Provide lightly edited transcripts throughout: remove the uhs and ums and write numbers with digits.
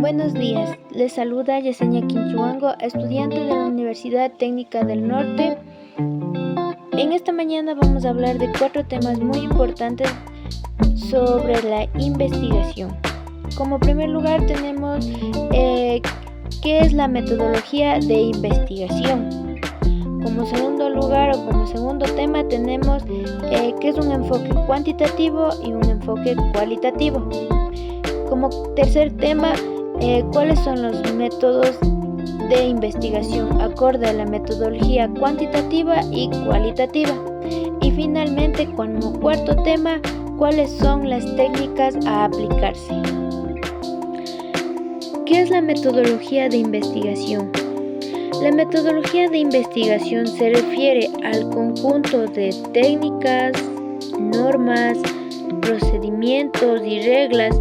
Buenos días, les saluda Yesenia Quinchuango, estudiante de la Universidad Técnica del Norte. En esta mañana vamos a hablar de 4 temas muy importantes sobre la investigación. Como primer lugar tenemos qué es la metodología de investigación. Como segundo lugar o como segundo tema tenemos qué es un enfoque cuantitativo y un enfoque cualitativo. Como tercer tema, cuáles son los métodos de investigación acorde a la metodología cuantitativa y cualitativa. Y finalmente, como cuarto tema, cuáles son las técnicas a aplicarse. ¿Qué es la metodología de investigación? La metodología de investigación se refiere al conjunto de técnicas, normas, procedimientos y reglas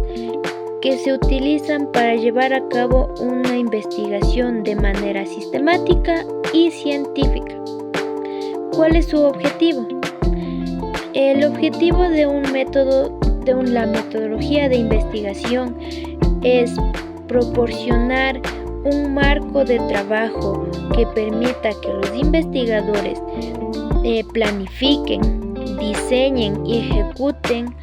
que se utilizan para llevar a cabo una investigación de manera sistemática y científica. ¿Cuál es su objetivo? El objetivo de la metodología de investigación es proporcionar un marco de trabajo que permita que los investigadores planifiquen, diseñen y ejecuten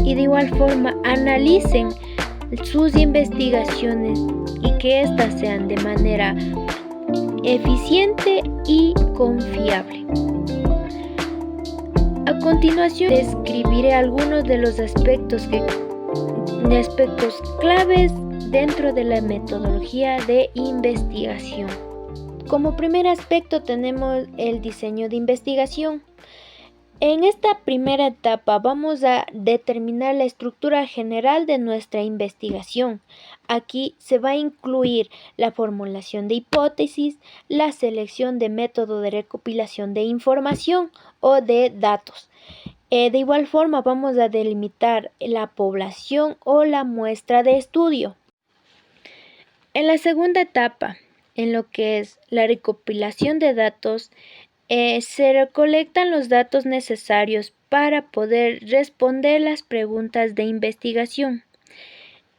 y de igual forma analicen sus investigaciones y que éstas sean de manera eficiente y confiable. A continuación describiré algunos de los aspectos claves dentro de la metodología de investigación. Como primer aspecto tenemos el diseño de investigación. En esta primera etapa vamos a determinar la estructura general de nuestra investigación. Aquí se va a incluir la formulación de hipótesis, la selección de método de recopilación de información o de datos. De igual forma vamos a delimitar la población o la muestra de estudio. En la segunda etapa, en lo que es la recopilación de datos, se recolectan los datos necesarios para poder responder las preguntas de investigación.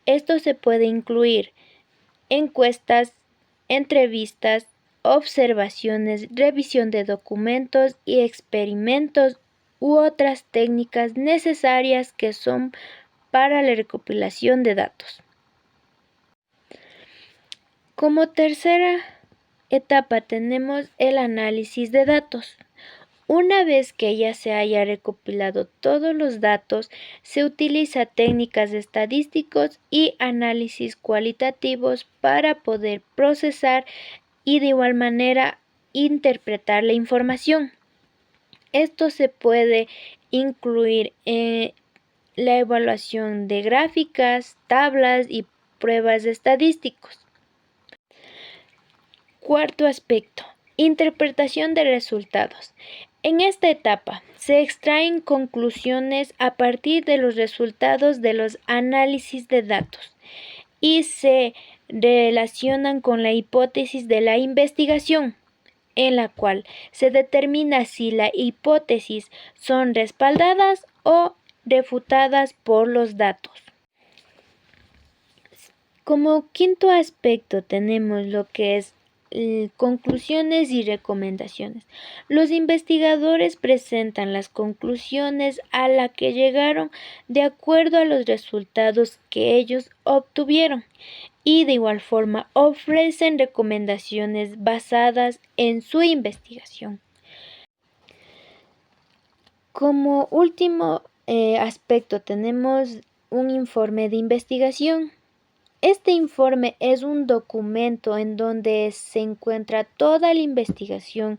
Esto se puede incluir encuestas, entrevistas, observaciones, revisión de documentos y experimentos u otras técnicas necesarias que son para la recopilación de datos. Como tercera etapa tenemos el análisis de datos. Una vez que ya se haya recopilado todos los datos, se utiliza técnicas estadísticos y análisis cualitativos para poder procesar y de igual manera interpretar la información. Esto se puede incluir en la evaluación de gráficas, tablas y pruebas estadísticos. Cuarto aspecto, interpretación de resultados. En esta etapa se extraen conclusiones a partir de los resultados de los análisis de datos y se relacionan con la hipótesis de la investigación, en la cual se determina si la hipótesis son respaldadas o refutadas por los datos. Como quinto aspecto tenemos lo que es conclusiones y recomendaciones. Los investigadores presentan las conclusiones a las que llegaron de acuerdo a los resultados que ellos obtuvieron y de igual forma ofrecen recomendaciones basadas en su investigación. Como último aspecto tenemos un informe de investigación. Este informe es un documento en donde se encuentra toda la investigación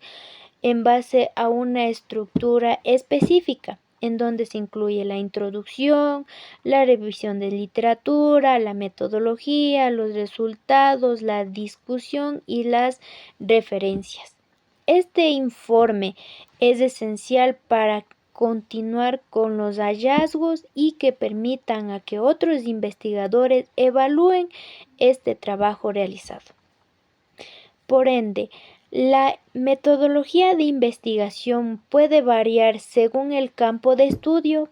en base a una estructura específica, en donde se incluye la introducción, la revisión de literatura, la metodología, los resultados, la discusión y las referencias. Este informe es esencial para continuar con los hallazgos y que permitan a que otros investigadores evalúen este trabajo realizado. Por ende, la metodología de investigación puede variar según el campo de estudio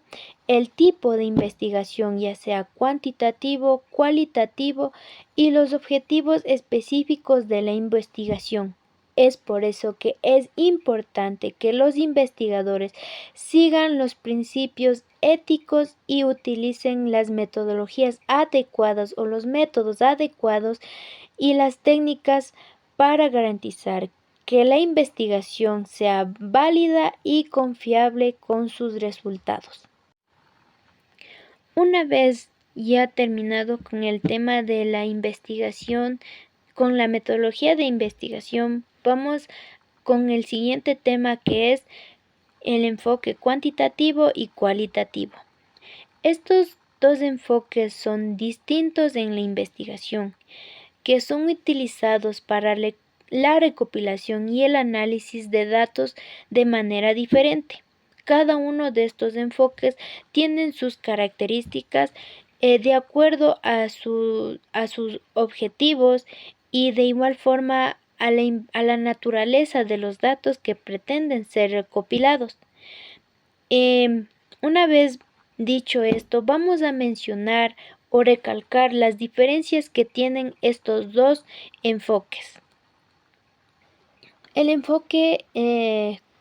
el tipo de investigación, ya sea cuantitativo, cualitativo, y los objetivos específicos de la investigación. Es por eso que es importante que los investigadores sigan los principios éticos y utilicen las metodologías adecuadas o los métodos adecuados y las técnicas para garantizar que la investigación sea válida y confiable con sus resultados. Una vez ya terminado con el tema de la investigación, con la metodología de investigación, vamos con el siguiente tema, que es el enfoque cuantitativo y cualitativo. Estos dos enfoques son distintos en la investigación, que son utilizados para la recopilación y el análisis de datos de manera diferente. Cada uno de estos enfoques tienen sus características de acuerdo a sus objetivos y de igual forma a la naturaleza de los datos que pretenden ser recopilados. Una vez dicho esto, vamos a mencionar o recalcar las diferencias que tienen estos dos enfoques. El enfoque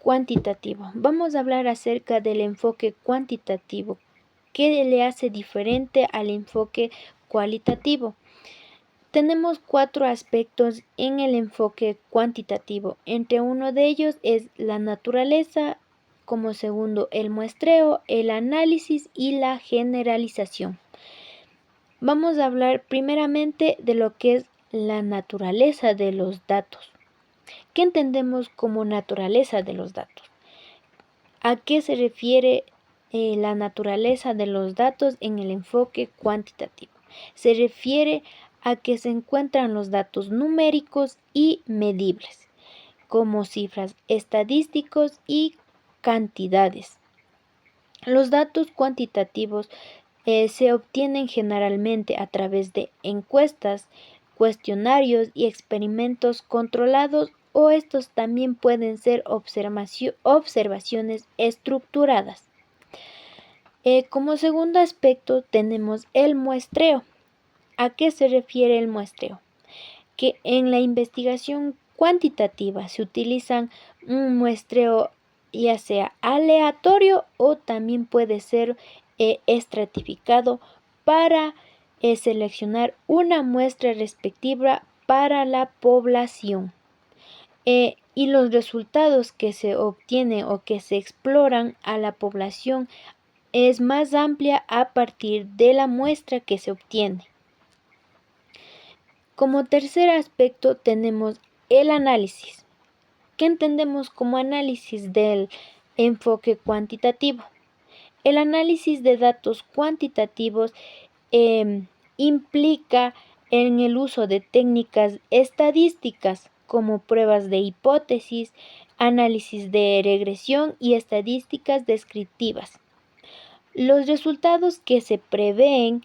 cuantitativo. Vamos a hablar acerca del enfoque cuantitativo. ¿Qué le hace diferente al enfoque cualitativo? Tenemos 4 aspectos en el enfoque cuantitativo. Entre uno de ellos es la naturaleza, como segundo el muestreo, el análisis y la generalización. Vamos a hablar primeramente de lo que es la naturaleza de los datos. ¿Qué entendemos como naturaleza de los datos? ¿A qué se refiere la naturaleza de los datos en el enfoque cuantitativo? Se refiere a que se encuentran los datos numéricos y medibles, como cifras estadísticos y cantidades. Los datos cuantitativos se obtienen generalmente a través de encuestas, cuestionarios y experimentos controlados, o estos también pueden ser observaciones estructuradas. Como segundo aspecto tenemos el muestreo. ¿A qué se refiere el muestreo? Que en la investigación cuantitativa se utilizan un muestreo ya sea aleatorio o también puede ser estratificado para seleccionar una muestra respectiva para la población. Y los resultados que se obtienen o que se exploran a la población es más amplia a partir de la muestra que se obtiene. Como tercer aspecto tenemos el análisis. ¿Qué entendemos como análisis del enfoque cuantitativo? El análisis de datos cuantitativos implica en el uso de técnicas estadísticas como pruebas de hipótesis, análisis de regresión y estadísticas descriptivas. Los resultados que se prevén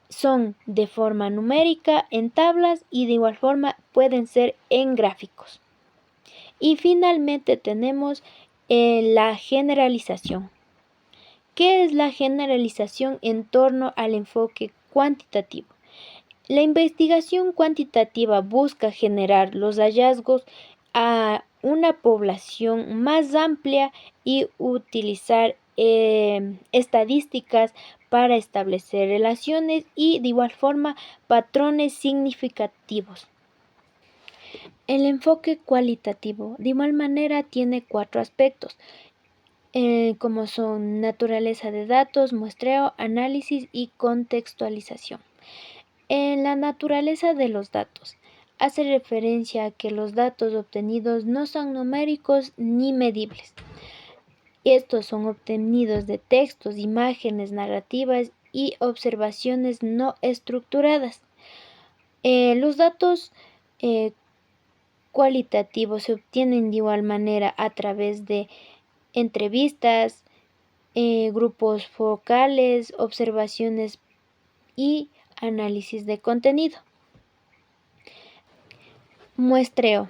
son de forma numérica en tablas y de igual forma pueden ser en gráficos. Y finalmente tenemos la generalización. ¿Qué es la generalización en torno al enfoque cuantitativo? La investigación cuantitativa busca generar los hallazgos a una población más amplia y utilizar estadísticas para establecer relaciones y de igual forma patrones significativos. El enfoque cualitativo de igual manera tiene 4 aspectos, como son naturaleza de datos, muestreo, análisis y contextualización. En la naturaleza de los datos hace referencia a que los datos obtenidos no son numéricos ni medibles. Estos son obtenidos de textos, imágenes, narrativas y observaciones no estructuradas. Los datos cualitativos se obtienen de igual manera a través de entrevistas, grupos focales, observaciones y análisis de contenido. Muestreo.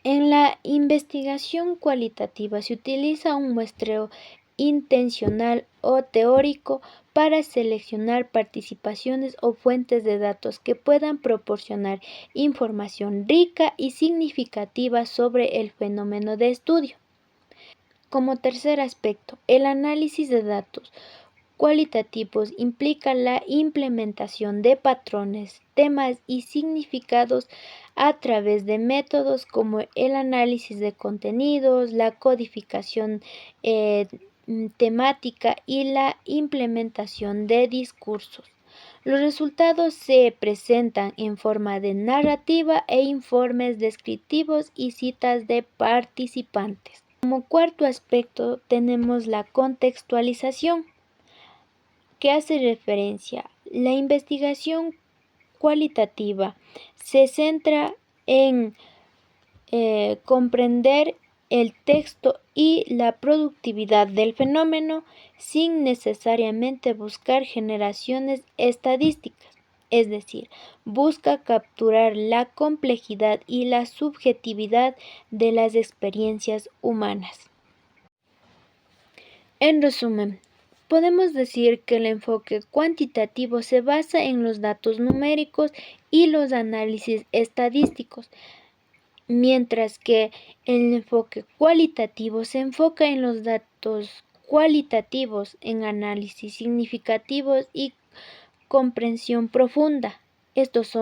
En la investigación cualitativa se utiliza un muestreo intencional o teórico para seleccionar participaciones o fuentes de datos que puedan proporcionar información rica y significativa sobre el fenómeno de estudio. Como tercer aspecto, el análisis de datos cualitativos implica la implementación de patrones, temas y significados a través de métodos como el análisis de contenidos, la codificación temática y la implementación de discursos. Los resultados se presentan en forma de narrativa e informes descriptivos y citas de participantes. Como cuarto aspecto tenemos la contextualización, que hace referencia. La investigación cualitativa se centra en comprender el texto y la productividad del fenómeno sin necesariamente buscar generaciones estadísticas, es decir, busca capturar la complejidad y la subjetividad de las experiencias humanas. En resumen, podemos decir que el enfoque cuantitativo se basa en los datos numéricos y los análisis estadísticos, mientras que el enfoque cualitativo se enfoca en los datos cualitativos, en análisis significativos y comprensión profunda. Estos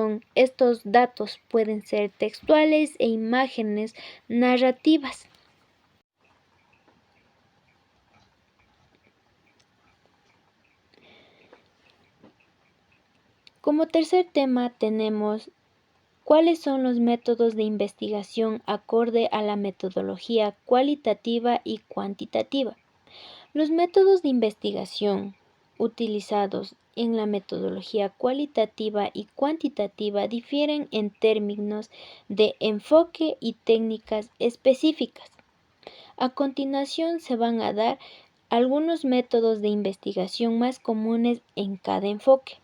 datos pueden ser textuales e imágenes narrativas. Como tercer tema tenemos cuáles son los métodos de investigación acorde a la metodología cualitativa y cuantitativa. Los métodos de investigación utilizados en la metodología cualitativa y cuantitativa difieren en términos de enfoque y técnicas específicas. A continuación se van a dar algunos métodos de investigación más comunes en cada enfoque.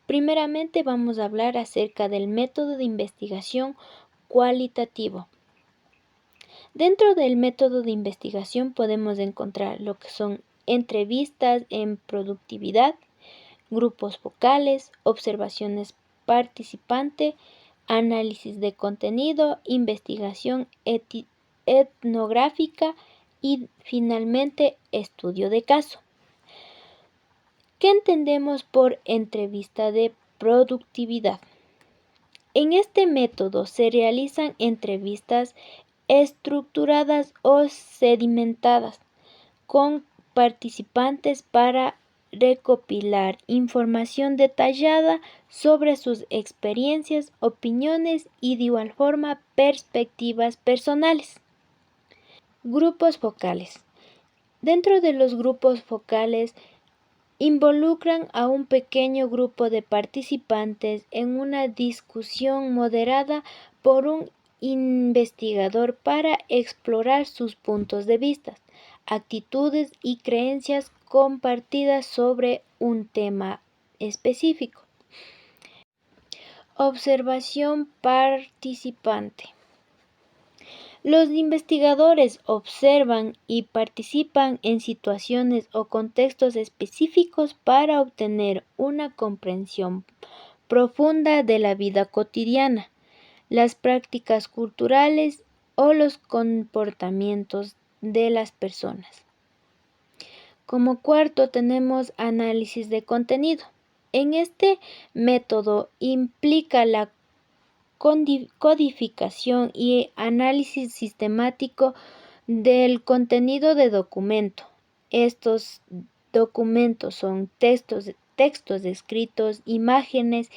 Primeramente vamos a hablar acerca del método de investigación cualitativo. Dentro del método de investigación podemos encontrar lo que son entrevistas en productividad, grupos focales, observaciones participante, análisis de contenido, investigación etnográfica y finalmente estudio de caso. ¿Qué entendemos por entrevista de productividad? En este método se realizan entrevistas estructuradas o sedimentadas con participantes para recopilar información detallada sobre sus experiencias, opiniones y de igual forma perspectivas personales. Grupos focales. Dentro de los grupos focales involucran a un pequeño grupo de participantes en una discusión moderada por un investigador para explorar sus puntos de vista, actitudes y creencias compartidas sobre un tema específico. Observación participante. Los investigadores observan y participan en situaciones o contextos específicos para obtener una comprensión profunda de la vida cotidiana, las prácticas culturales o los comportamientos de las personas. Como cuarto tenemos análisis de contenido. En este método implica la codificación y análisis sistemático del contenido de documento. Estos documentos son textos escritos, imágenes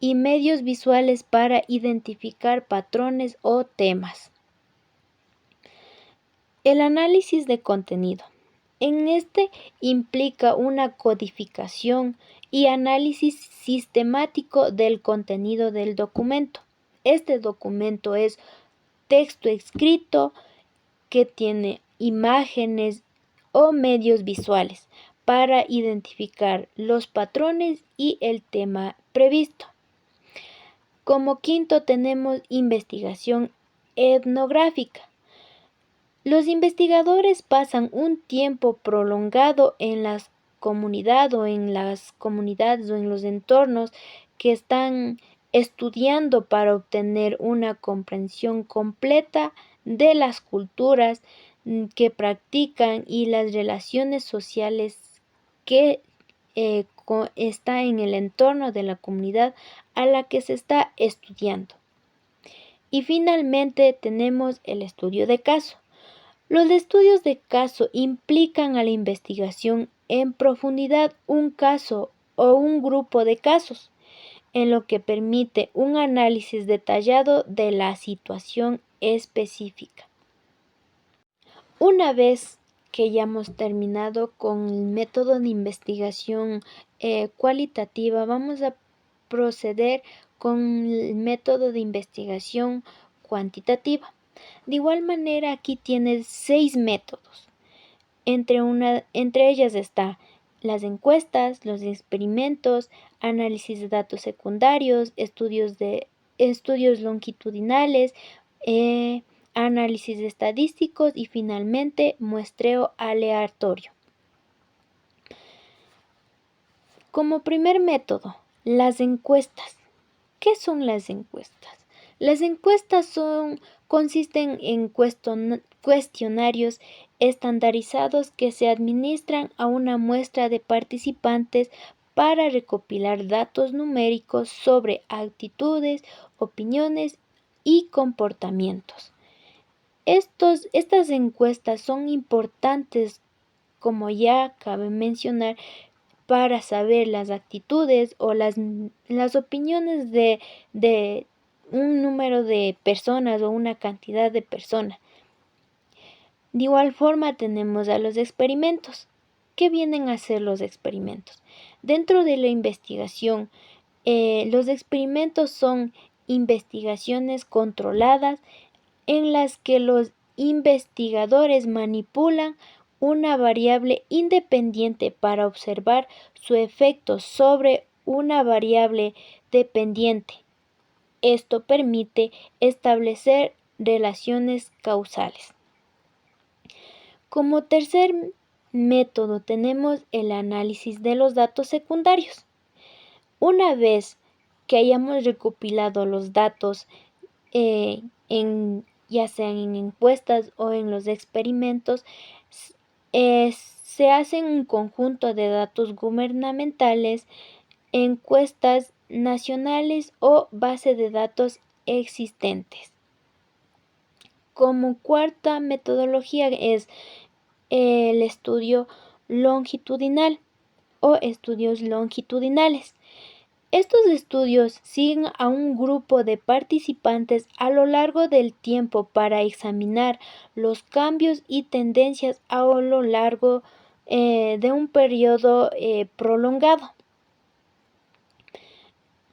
y medios visuales para identificar patrones o temas. El análisis de contenido. En este implica una codificación y análisis sistemático del contenido del documento. Este documento es texto escrito que tiene imágenes o medios visuales para identificar los patrones y el tema previsto. Como quinto tenemos investigación etnográfica. Los investigadores pasan un tiempo prolongado en las comunidades o en los entornos que están estudiando para obtener una comprensión completa de las culturas que practican y las relaciones sociales que está en el entorno de la comunidad a la que se está estudiando. Y finalmente tenemos el estudio de caso. Los estudios de caso implican a la investigación en profundidad un caso o un grupo de casos, en lo que permite un análisis detallado de la situación específica. Una vez que ya hemos terminado con el método de investigación cualitativa, vamos a proceder con el método de investigación cuantitativa. De igual manera, aquí tienes 6 métodos. Entre ellas está las encuestas, los experimentos, análisis de datos secundarios, estudios longitudinales, análisis estadísticos y finalmente muestreo aleatorio. Como primer método, las encuestas. ¿Qué son las encuestas? Las encuestas consisten en cuestionarios estandarizados que se administran a una muestra de participantes para recopilar datos numéricos sobre actitudes, opiniones y comportamientos. Estas encuestas son importantes, como ya cabe mencionar, para saber las actitudes o las opiniones de un número de personas o una cantidad de personas. De igual forma tenemos a los experimentos. ¿Qué vienen a ser los experimentos? Dentro de la investigación, los experimentos son investigaciones controladas en las que los investigadores manipulan una variable independiente para observar su efecto sobre una variable dependiente. Esto permite establecer relaciones causales. Como tercer método tenemos el análisis de los datos secundarios. Una vez que hayamos recopilado los datos ya sean en encuestas o en los experimentos, se hacen un conjunto de datos gubernamentales, encuestas nacionales o base de datos existentes. Como cuarta metodología es el estudio longitudinal o estudios longitudinales. Estos estudios siguen a un grupo de participantes a lo largo del tiempo para examinar los cambios y tendencias a lo largo de un periodo prolongado.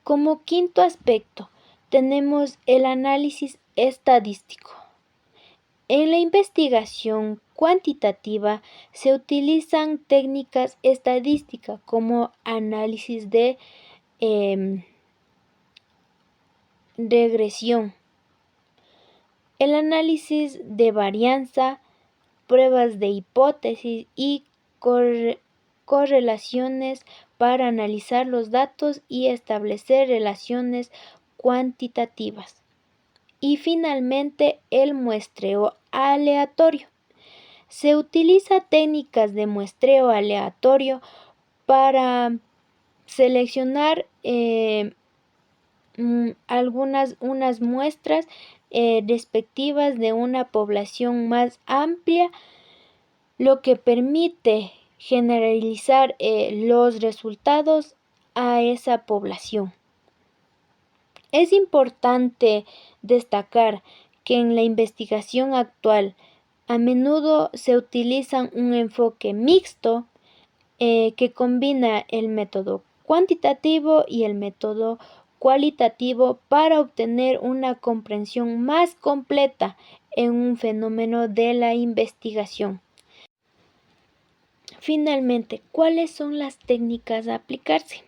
Como quinto aspecto, tenemos el análisis estadístico. En la investigación cuantitativa se utilizan técnicas estadísticas como análisis de regresión, el análisis de varianza, pruebas de hipótesis y correlaciones para analizar los datos y establecer relaciones cuantitativas. Y finalmente el muestreo aleatorio. Se utiliza técnicas de muestreo aleatorio para seleccionar unas muestras respectivas de una población más amplia, lo que permite generalizar los resultados a esa población. Es importante destacar que en la investigación actual a menudo se utiliza un enfoque mixto que combina el método cuantitativo y el método cualitativo para obtener una comprensión más completa en un fenómeno de la investigación. Finalmente, ¿cuáles son las técnicas a aplicarse?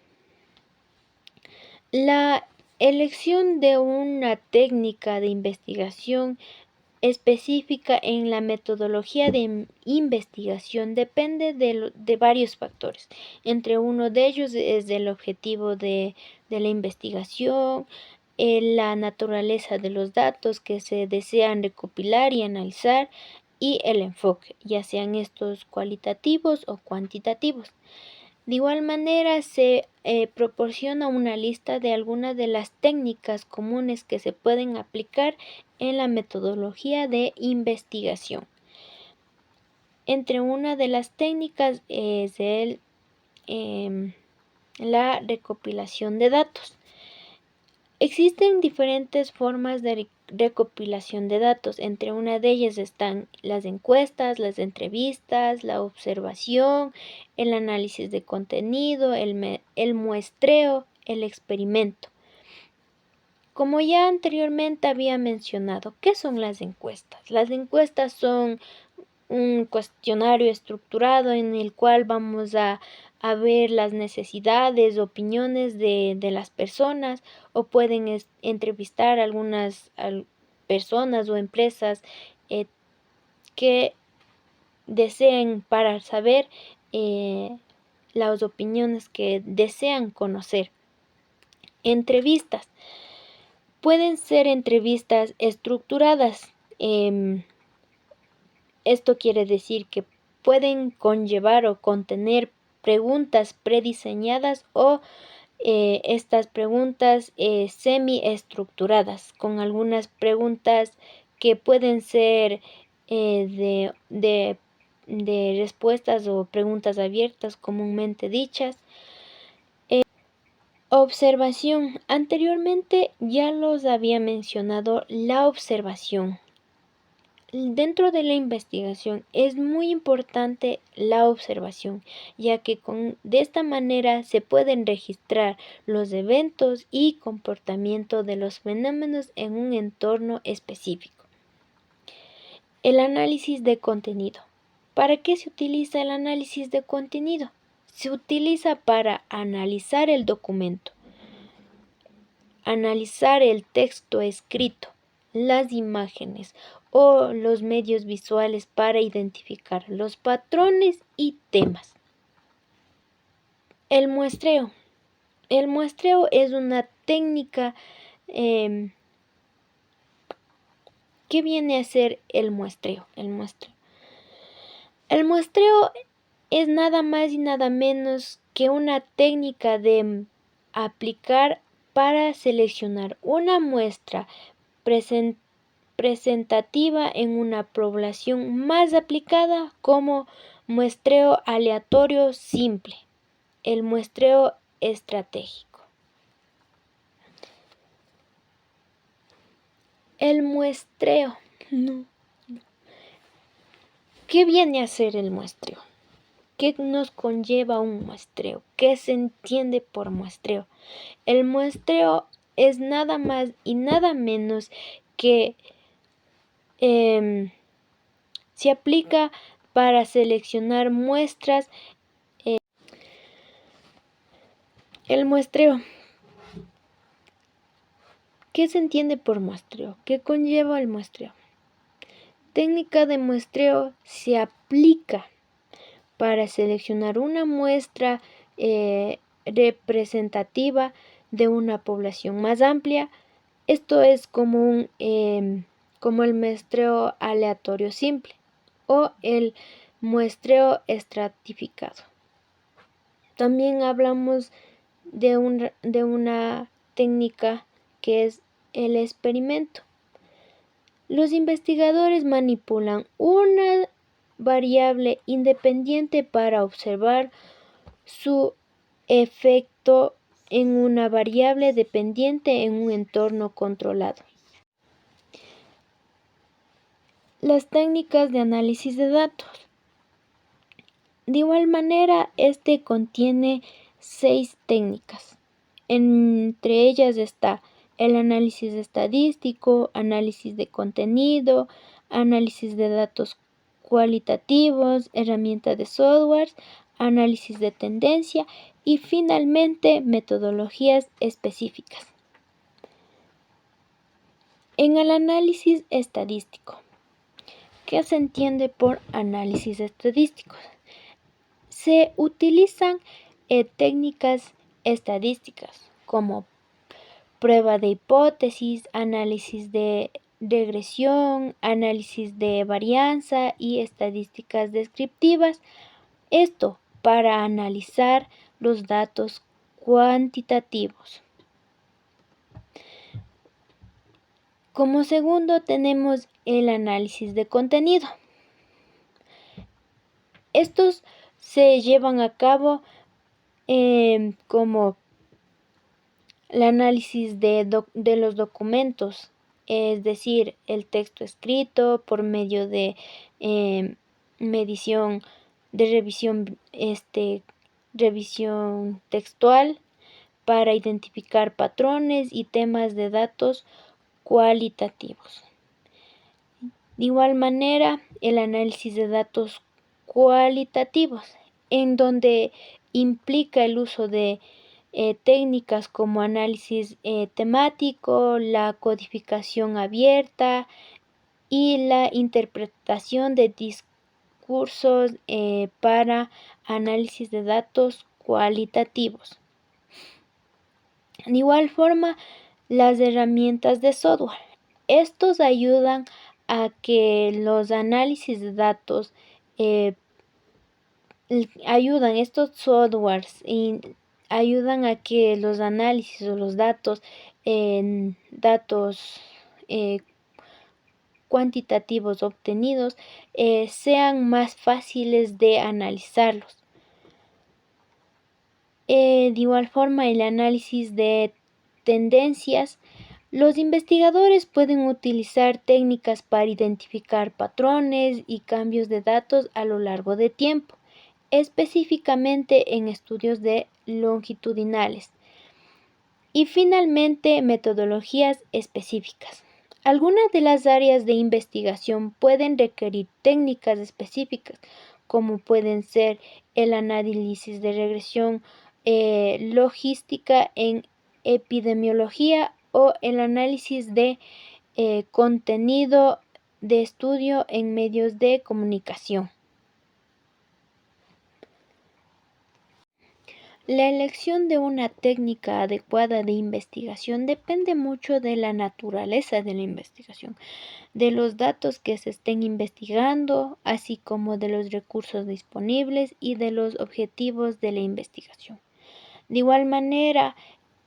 La elección de una técnica de investigación específica en la metodología de investigación depende de varios factores. Entre uno de ellos es el objetivo de la investigación, la naturaleza de los datos que se desean recopilar y analizar y el enfoque, ya sean estos cualitativos o cuantitativos. De igual manera, se proporciona una lista de algunas de las técnicas comunes que se pueden aplicar en la metodología de investigación. Entre una de las técnicas es la recopilación de datos. Existen diferentes formas de recopilación de datos. Entre una de ellas están las encuestas, las entrevistas, la observación, el análisis de contenido, el muestreo, el experimento. Como ya anteriormente había mencionado, ¿qué son las encuestas? Las encuestas son un cuestionario estructurado en el cual vamos a ver las necesidades, opiniones de las personas, o pueden entrevistar algunas personas o empresas que deseen para saber las opiniones que desean conocer. Entrevistas. Pueden ser entrevistas estructuradas. Esto quiere decir que pueden conllevar o contener preguntas prediseñadas o estas preguntas semi-estructuradas, con algunas preguntas que pueden ser de respuestas o preguntas abiertas comúnmente dichas. Observación. Anteriormente ya los había mencionado la observación. Dentro de la investigación es muy importante la observación, ya que de esta manera se pueden registrar los eventos y comportamiento de los fenómenos en un entorno específico. El análisis de contenido. ¿Para qué se utiliza el análisis de contenido? Se utiliza para analizar el documento, analizar el texto escrito, las imágenes o los medios visuales para identificar los patrones y temas. El muestreo. El muestreo es una técnica. ¿Qué viene a ser el muestreo? El muestreo es nada más y nada menos que una técnica de aplicar para seleccionar una muestra presentativa en una población, más aplicada como muestreo aleatorio simple, el muestreo estratégico. El muestreo. ¿Qué viene a ser el muestreo? ¿Qué nos conlleva un muestreo? ¿Qué se entiende por muestreo? El muestreo es nada más y nada menos que se aplica para seleccionar muestras. El muestreo. ¿Qué se entiende por muestreo? ¿Qué conlleva el muestreo? Técnica de muestreo se aplica para seleccionar una muestra representativa de una población más amplia. Esto es como el muestreo aleatorio simple o el muestreo estratificado. También hablamos de una técnica que es el experimento. Los investigadores manipulan una variable independiente para observar su efecto en una variable dependiente en un entorno controlado. Las técnicas de análisis de datos. De igual manera, este contiene 6 técnicas. Entre ellas está el análisis estadístico, análisis de contenido, análisis de datos cualitativos, herramientas de software, análisis de tendencia y finalmente metodologías específicas. En el análisis estadístico, ¿Qué se entiende por análisis estadístico? Se utilizan técnicas estadísticas como prueba de hipótesis, análisis de regresión, análisis de varianza y estadísticas descriptivas. Esto para analizar los datos cuantitativos. Como segundo tenemos el análisis de contenido. Estos se llevan a cabo como el análisis de los documentos, es decir, el texto escrito por medio de medición de revisión textual para identificar patrones y temas de datos cualitativos. De igual manera, el análisis de datos cualitativos, en donde implica el uso de técnicas como análisis temático, la codificación abierta y la interpretación de discursos para análisis de datos cualitativos. De igual forma, las herramientas de software. Estos ayudan a que los análisis de datos estos softwares ayudan a que los análisis o los datos cuantitativos obtenidos sean más fáciles de analizarlos. De igual forma, el análisis de tendencias. Los investigadores pueden utilizar técnicas para identificar patrones y cambios de datos a lo largo de tiempo, específicamente en estudios longitudinales. Y finalmente, metodologías específicas. Algunas de las áreas de investigación pueden requerir técnicas específicas, como pueden ser el análisis de regresión logística en epidemiología o el análisis de contenido de estudio en medios de comunicación. La elección de una técnica adecuada de investigación depende mucho de la naturaleza de la investigación, de los datos que se estén investigando, así como de los recursos disponibles y de los objetivos de la investigación. De igual manera,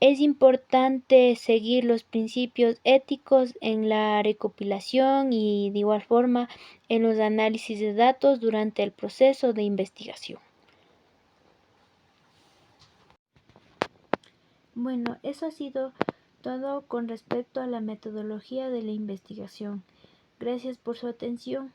es importante seguir los principios éticos en la recopilación y de igual forma en los análisis de datos durante el proceso de investigación. Bueno, eso ha sido todo con respecto a la metodología de la investigación. Gracias por su atención.